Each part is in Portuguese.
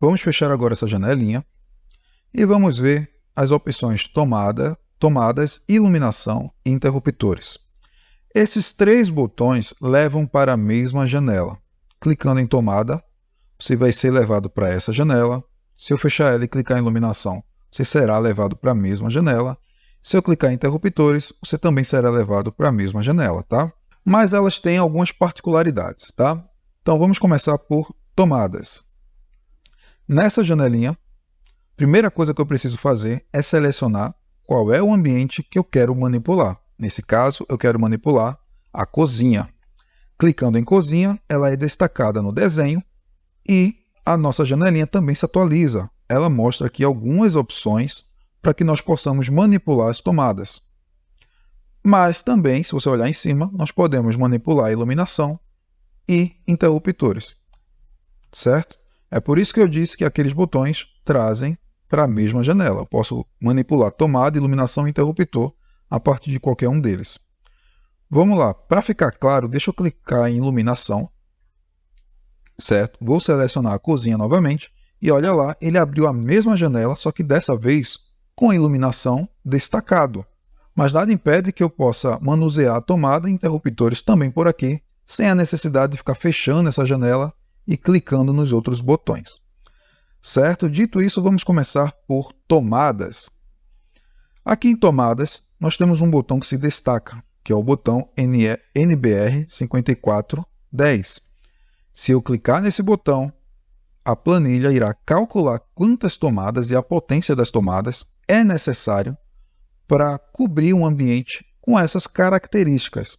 Vamos fechar agora essa janelinha e vamos ver as opções tomadas, iluminação e interruptores. Esses três botões levam para a mesma janela. Clicando em tomada, você vai ser levado para essa janela. Se eu fechar ela e clicar em iluminação, você será levado para a mesma janela. Se eu clicar em interruptores, você também será levado para a mesma janela, tá? Mas elas têm algumas particularidades, tá? Então vamos começar por tomadas. Nessa janelinha, a primeira coisa que eu preciso fazer é selecionar qual é o ambiente que eu quero manipular. Nesse caso, eu quero manipular a cozinha. Clicando em cozinha, ela é destacada no desenho e a nossa janelinha também se atualiza. Ela mostra aqui algumas opções para que nós possamos manipular as tomadas. Mas também, se você olhar em cima, nós podemos manipular a iluminação e interruptores, certo? É por isso que eu disse que aqueles botões trazem para a mesma janela. Eu posso manipular tomada, iluminação e interruptor a partir de qualquer um deles. Vamos lá, para ficar claro, deixa eu clicar em iluminação, certo? Vou selecionar a cozinha novamente e olha lá, ele abriu a mesma janela, só que dessa vez com a iluminação destacado. Mas nada impede que eu possa manusear a tomada e interruptores também por aqui, sem a necessidade de ficar fechando essa janela e clicando nos outros botões. Certo? Dito isso, vamos começar por tomadas. Aqui em tomadas, nós temos um botão que se destaca, que é o botão NBR5410. Se eu clicar nesse botão, a planilha irá calcular quantas tomadas e a potência das tomadas é necessário para cobrir um ambiente com essas características,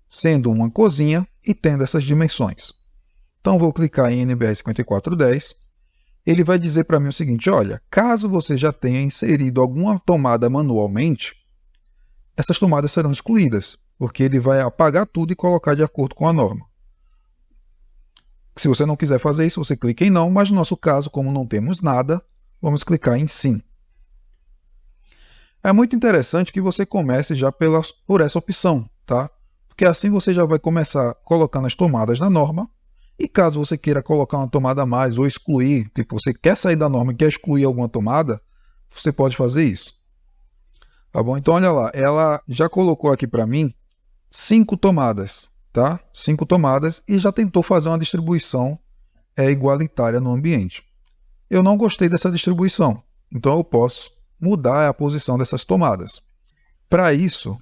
sendo uma cozinha e tendo essas dimensões. Então, vou clicar em NBR5410. Ele vai dizer para mim o seguinte, olha, caso você já tenha inserido alguma tomada manualmente, essas tomadas serão excluídas, porque ele vai apagar tudo e colocar de acordo com a norma. Se você não quiser fazer isso, você clica em não, mas no nosso caso, como não temos nada, vamos clicar em sim. É muito interessante que você comece já por essa opção, tá? Porque assim você já vai começar colocando as tomadas na norma, e caso você queira colocar uma tomada a mais ou excluir, tipo, você quer sair da norma e quer excluir alguma tomada, você pode fazer isso. Tá bom? Então, olha lá, ela já colocou aqui para mim 5 tomadas, tá? 5 tomadas e já tentou fazer uma distribuição igualitária no ambiente. Eu não gostei dessa distribuição, então eu posso mudar a posição dessas tomadas. Para isso,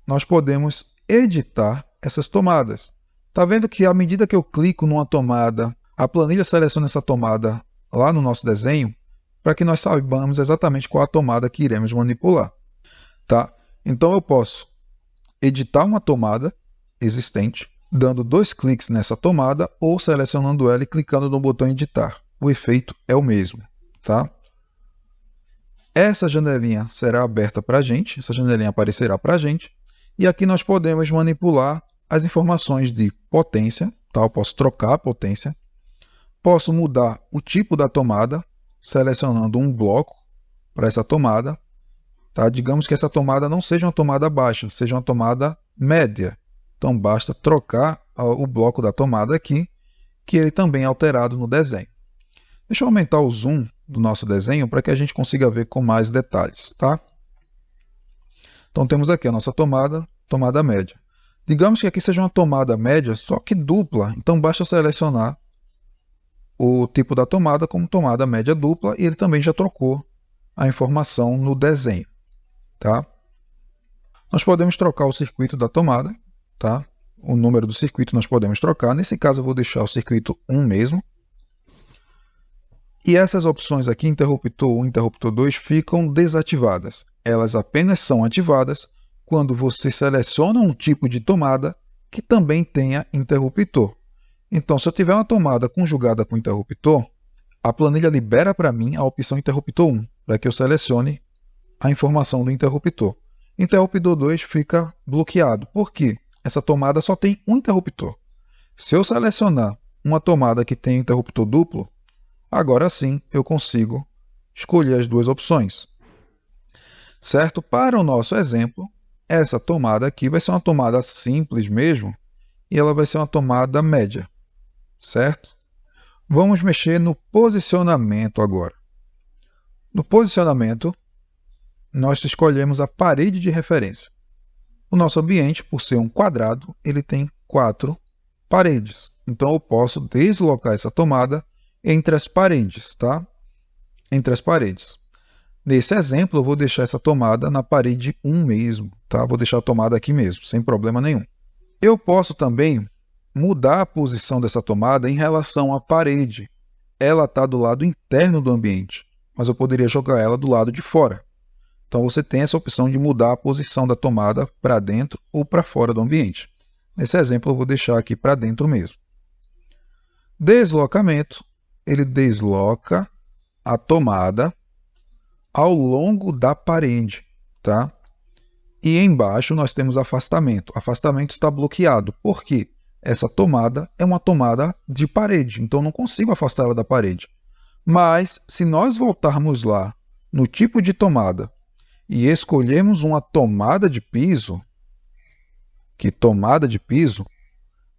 nós podemos editar essas tomadas. Está vendo que à medida que eu clico numa tomada, a planilha seleciona essa tomada lá no nosso desenho para que nós saibamos exatamente qual a tomada que iremos manipular. Tá? Então eu posso editar uma tomada existente, dando 2 cliques nessa tomada ou selecionando ela e clicando no botão editar. O efeito é o mesmo. Tá? Essa janelinha será aberta para a gente, essa janelinha aparecerá para a gente, e aqui nós podemos manipular as informações de potência, tá? Eu posso trocar a potência, posso mudar o tipo da tomada, selecionando um bloco para essa tomada, tá? Digamos que essa tomada não seja uma tomada baixa, seja uma tomada média. Então basta trocar o bloco da tomada aqui, que ele também é alterado no desenho. Deixa eu aumentar o zoom do nosso desenho para que a gente consiga ver com mais detalhes, tá? Então temos aqui a nossa tomada média. Digamos que aqui seja uma tomada média, só que dupla, então basta selecionar o tipo da tomada como tomada média dupla e ele também já trocou a informação no desenho. Tá? Nós podemos trocar o circuito da tomada, tá? O número do circuito nós podemos trocar, nesse caso eu vou deixar o circuito 1 mesmo. E essas opções aqui, interruptor 1 e interruptor 2, ficam desativadas. Elas apenas são ativadas quando você seleciona um tipo de tomada que também tenha interruptor. Então, se eu tiver uma tomada conjugada com interruptor, a planilha libera para mim a opção interruptor 1, para que eu selecione a informação do interruptor. Interruptor 2 fica bloqueado. Por quê? Essa tomada só tem um interruptor. Se eu selecionar uma tomada que tem interruptor duplo, agora sim eu consigo escolher as duas opções. Certo? Para o nosso exemplo, essa tomada aqui vai ser uma tomada simples mesmo, e ela vai ser uma tomada média, certo? Vamos mexer no posicionamento agora. No posicionamento, nós escolhemos a parede de referência. O nosso ambiente, por ser um quadrado, ele tem 4 paredes. Então, eu posso deslocar essa tomada entre as paredes, tá? Entre as paredes. Nesse exemplo, eu vou deixar essa tomada na parede 1 mesmo, tá? Vou deixar a tomada aqui mesmo, sem problema nenhum. Eu posso também mudar a posição dessa tomada em relação à parede. Ela está do lado interno do ambiente, mas eu poderia jogar ela do lado de fora. Então, você tem essa opção de mudar a posição da tomada para dentro ou para fora do ambiente. Nesse exemplo, eu vou deixar aqui para dentro mesmo. Deslocamento, ele desloca a tomada ao longo da parede, tá? E embaixo nós temos afastamento. Afastamento está bloqueado. Por quê? Essa tomada é uma tomada de parede, então eu não consigo afastar ela da parede. Mas, se nós voltarmos lá no tipo de tomada e escolhermos uma tomada de piso,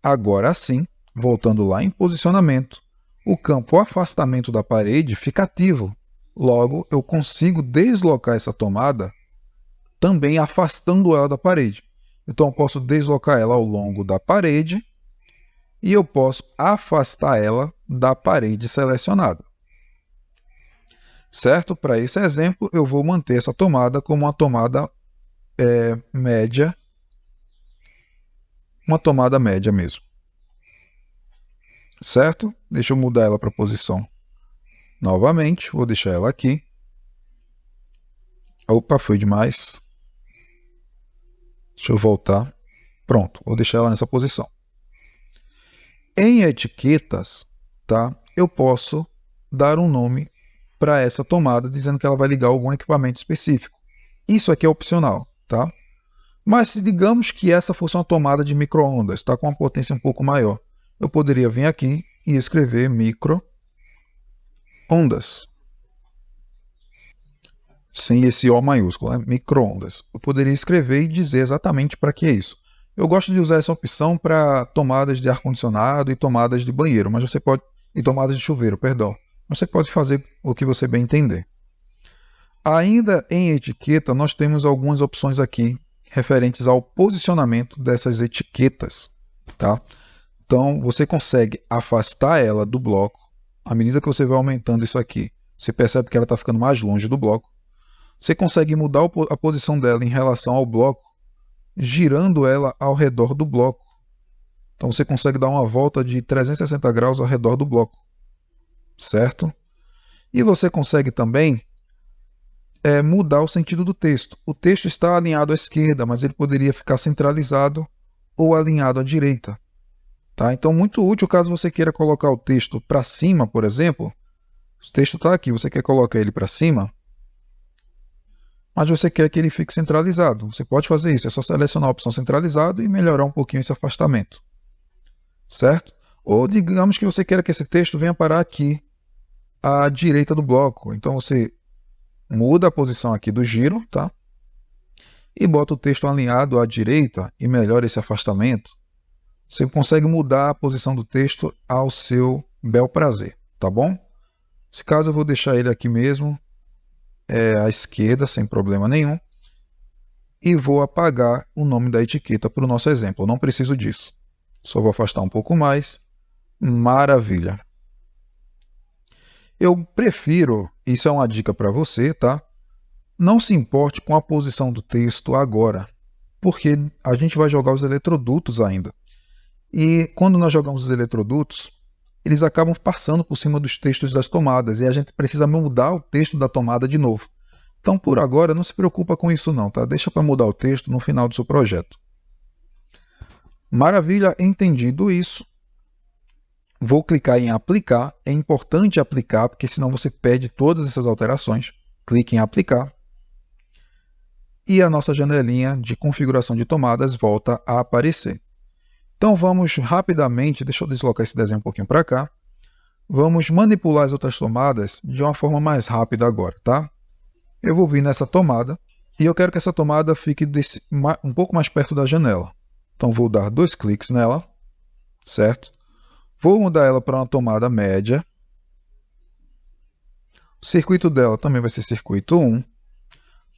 agora sim, voltando lá em posicionamento, o campo afastamento da parede fica ativo. Logo, eu consigo deslocar essa tomada também afastando ela da parede. Então, eu posso deslocar ela ao longo da parede e eu posso afastar ela da parede selecionada. Certo? Para esse exemplo, eu vou manter essa tomada como uma tomada média, uma tomada média mesmo. Certo? Deixa eu mudar ela para a posição novamente, vou deixar ela aqui. Opa, foi demais. Deixa eu voltar. Pronto, vou deixar ela nessa posição. Em etiquetas, tá? Eu posso dar um nome para essa tomada, dizendo que ela vai ligar algum equipamento específico. Isso aqui é opcional, tá? Mas se digamos que essa fosse uma tomada de micro-ondas, tá? Com uma potência um pouco maior, eu poderia vir aqui e escrever micro-ondas. Sem esse O maiúsculo, né? Micro-ondas. Eu poderia escrever e dizer exatamente para que é isso. Eu gosto de usar essa opção para tomadas de ar-condicionado e tomadas de banheiro, mas você pode, e tomadas de chuveiro, perdão. Você pode fazer o que você bem entender. Ainda em etiqueta, nós temos algumas opções aqui referentes ao posicionamento dessas etiquetas, tá? Então, você consegue afastar ela do bloco. À medida que você vai aumentando isso aqui, você percebe que ela está ficando mais longe do bloco. Você consegue mudar a posição dela em relação ao bloco, girando ela ao redor do bloco. Então, você consegue dar uma volta de 360 graus ao redor do bloco. Certo? E você consegue também mudar o sentido do texto. O texto está alinhado à esquerda, mas ele poderia ficar centralizado ou alinhado à direita. Tá? Então, muito útil caso você queira colocar o texto para cima, por exemplo. O texto está aqui, você quer colocar ele para cima, mas você quer que ele fique centralizado. Você pode fazer isso, é só selecionar a opção centralizado e melhorar um pouquinho esse afastamento. Certo? Ou digamos que você queira que esse texto venha parar aqui, à direita do bloco. Então você muda a posição aqui do giro, tá? E bota o texto alinhado à direita e melhora esse afastamento. Você consegue mudar a posição do texto ao seu bel prazer, tá bom? Nesse caso eu vou deixar ele aqui mesmo, à esquerda, sem problema nenhum. E vou apagar o nome da etiqueta para o nosso exemplo. Eu não preciso disso. Só vou afastar um pouco mais. Maravilha. Eu prefiro, isso é uma dica para você, tá? Não se importe com a posição do texto agora, porque a gente vai jogar os eletrodutos ainda. E quando nós jogamos os eletrodutos, eles acabam passando por cima dos textos das tomadas, e a gente precisa mudar o texto da tomada de novo. Então, por agora, não se preocupa com isso não, tá? Deixa para mudar o texto no final do seu projeto. Maravilha, entendido isso. Vou clicar em aplicar. É importante aplicar, porque senão você perde todas essas alterações. Clique em aplicar. E a nossa janelinha de configuração de tomadas volta a aparecer. Então vamos rapidamente, deixa eu deslocar esse desenho um pouquinho para cá. Vamos manipular as outras tomadas de uma forma mais rápida agora, tá? Eu vou vir nessa tomada e eu quero que essa tomada fique um pouco mais perto da janela. Então vou dar 2 cliques nela, certo? Vou mudar ela para uma tomada média. O circuito dela também vai ser circuito 1.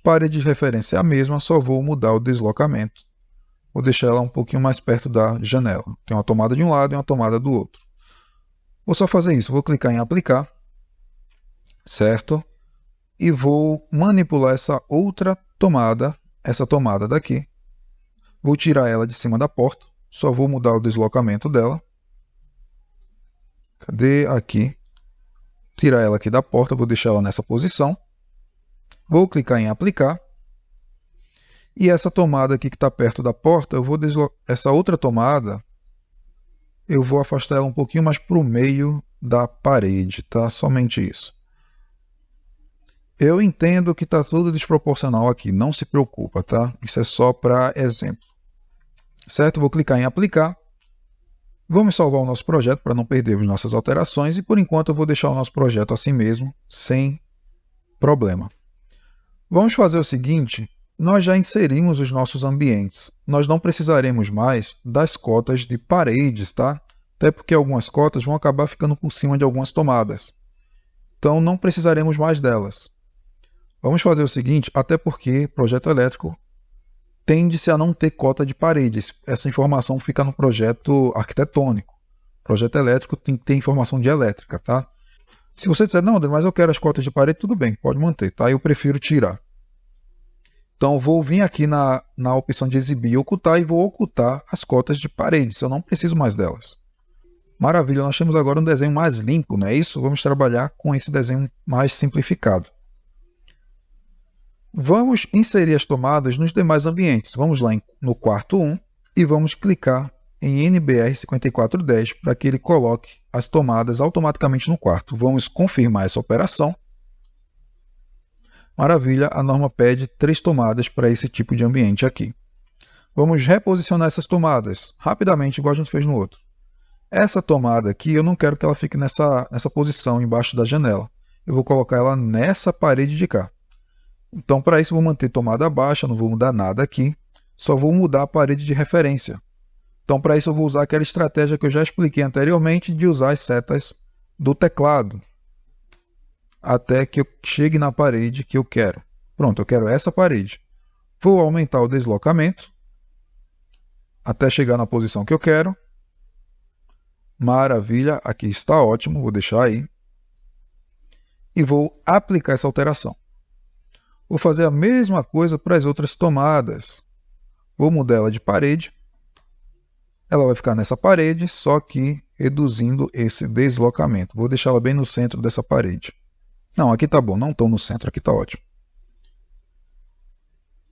Parede de referência é a mesma, só vou mudar o deslocamento. Vou deixar ela um pouquinho mais perto da janela. Tem uma tomada de um lado e uma tomada do outro. Vou só fazer isso. Vou clicar em aplicar. Certo? E vou manipular essa outra tomada, essa tomada daqui. Vou tirar ela de cima da porta. Só vou mudar o deslocamento dela. Cadê? Aqui. Tirar ela aqui da porta. Vou deixar ela nessa posição. Vou clicar em aplicar. E essa tomada aqui que está perto da porta, eu vou essa outra tomada, eu vou afastar ela um pouquinho mais para o meio da parede, tá? Somente isso. Eu entendo que está tudo desproporcional aqui, não se preocupa, tá? Isso é só para exemplo. Certo? Vou clicar em aplicar. Vamos salvar o nosso projeto para não perdermos nossas alterações e por enquanto eu vou deixar o nosso projeto assim mesmo, sem problema. Vamos fazer o seguinte, nós já inserimos os nossos ambientes. Nós não precisaremos mais das cotas de paredes, tá? Até porque algumas cotas vão acabar ficando por cima de algumas tomadas. Então não precisaremos mais delas. Vamos fazer o seguinte, até porque projeto elétrico tende-se a não ter cota de paredes. Essa informação fica no projeto arquitetônico. Projeto elétrico tem que ter informação de elétrica, tá? Se você disser, não, André, mas eu quero as cotas de parede, tudo bem, pode manter, tá? Eu prefiro tirar. Então, eu vou vir aqui na opção de exibir e ocultar e vou ocultar as cotas de paredes. Eu não preciso mais delas. Maravilha, nós temos agora um desenho mais limpo, não é isso? Vamos trabalhar com esse desenho mais simplificado. Vamos inserir as tomadas nos demais ambientes. Vamos lá no quarto 1 e vamos clicar em NBR 5410 para que ele coloque as tomadas automaticamente no quarto. Vamos confirmar essa operação. Maravilha, a norma pede 3 tomadas para esse tipo de ambiente aqui. Vamos reposicionar essas tomadas rapidamente, igual a gente fez no outro. Essa tomada aqui, eu não quero que ela fique nessa posição embaixo da janela. Eu vou colocar ela nessa parede de cá. Então, para isso, eu vou manter tomada baixa, não vou mudar nada aqui. Só vou mudar a parede de referência. Então, para isso, eu vou usar aquela estratégia que eu já expliquei anteriormente de usar as setas do teclado até que eu chegue na parede que eu quero. Pronto, eu quero essa parede. Vou aumentar o deslocamento até chegar na posição que eu quero. Maravilha, aqui está ótimo, vou deixar aí. E vou aplicar essa alteração. Vou fazer a mesma coisa para as outras tomadas. Vou mudar ela de parede. Ela vai ficar nessa parede, só que reduzindo esse deslocamento. Vou deixar ela bem no centro dessa parede. Não, aqui está bom, não estou no centro, aqui está ótimo.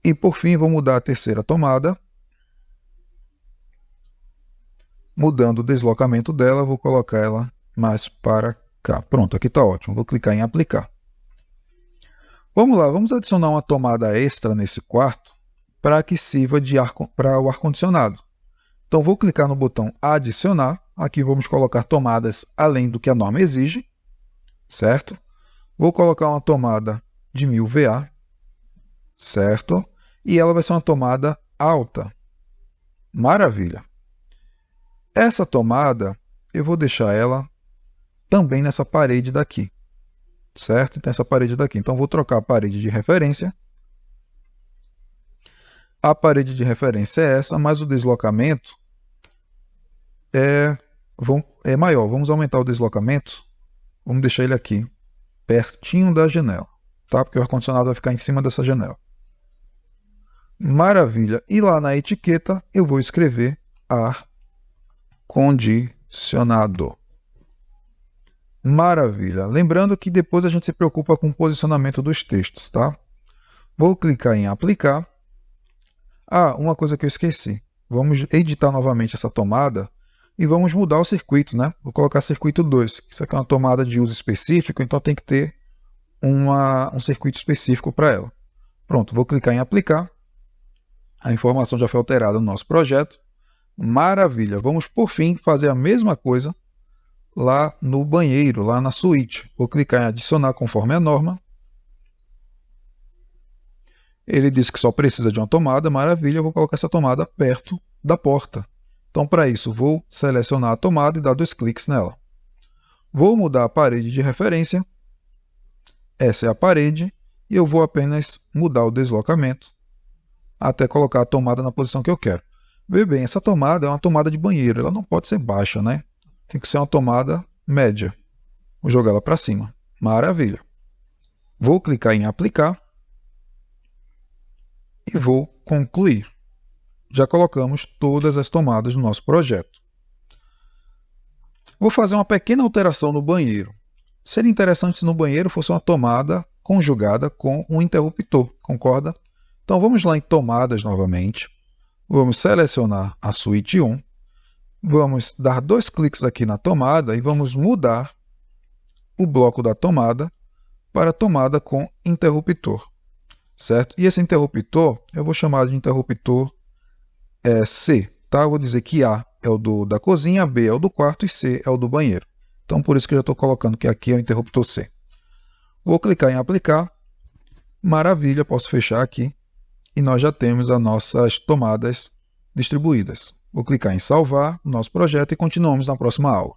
E por fim, vou mudar a terceira tomada. Mudando o deslocamento dela, vou colocar ela mais para cá. Pronto, aqui está ótimo. Vou clicar em aplicar. Vamos lá, vamos adicionar uma tomada extra nesse quarto para que sirva para o ar-condicionado. Então, vou clicar no botão adicionar. Aqui vamos colocar tomadas além do que a norma exige, certo? Vou colocar uma tomada de 1000 VA, certo? E ela vai ser uma tomada alta. Maravilha! Essa tomada, eu vou deixar ela também nessa parede daqui, certo? Tem essa parede daqui. Então, vou trocar a parede de referência. A parede de referência é essa, mas o deslocamento é maior. Vamos aumentar o deslocamento. Vamos deixar ele aqui, pertinho da janela, tá? Porque o ar-condicionado vai ficar em cima dessa janela. Maravilha! E lá na etiqueta eu vou escrever ar-condicionado. Maravilha! Lembrando que depois a gente se preocupa com o posicionamento dos textos, tá? Vou clicar em aplicar. Ah, uma coisa que eu esqueci. Vamos editar novamente essa tomada e vamos mudar o circuito, né? Vou colocar circuito 2. Isso aqui é uma tomada de uso específico, então tem que ter um circuito específico para ela. Pronto, vou clicar em aplicar. A informação já foi alterada no nosso projeto. Maravilha! Vamos, por fim, fazer a mesma coisa lá no banheiro, lá na suíte. Vou clicar em adicionar conforme a norma. Ele disse que só precisa de uma tomada, maravilha, eu vou colocar essa tomada perto da porta. Então, para isso, vou selecionar a tomada e dar 2 cliques nela. Vou mudar a parede de referência. Essa é a parede e eu vou apenas mudar o deslocamento até colocar a tomada na posição que eu quero. Veja bem, essa tomada é uma tomada de banheiro, ela não pode ser baixa, né? Tem que ser uma tomada média. Vou jogar ela para cima. Maravilha. Vou clicar em aplicar e vou concluir. Já colocamos todas as tomadas no nosso projeto. Vou fazer uma pequena alteração no banheiro. Seria interessante se no banheiro fosse uma tomada conjugada com um interruptor, concorda? Então vamos lá em tomadas novamente. Vamos selecionar a suíte 1. Vamos dar 2 cliques aqui na tomada e vamos mudar o bloco da tomada para tomada com interruptor, certo? E esse interruptor eu vou chamar de interruptor C, tá? Eu vou dizer que A é o da cozinha, B é o do quarto e C é o do banheiro. Então, por isso que eu já estou colocando que aqui é o interruptor C. Vou clicar em aplicar. Maravilha, posso fechar aqui. E nós já temos as nossas tomadas distribuídas. Vou clicar em salvar o nosso projeto e continuamos na próxima aula.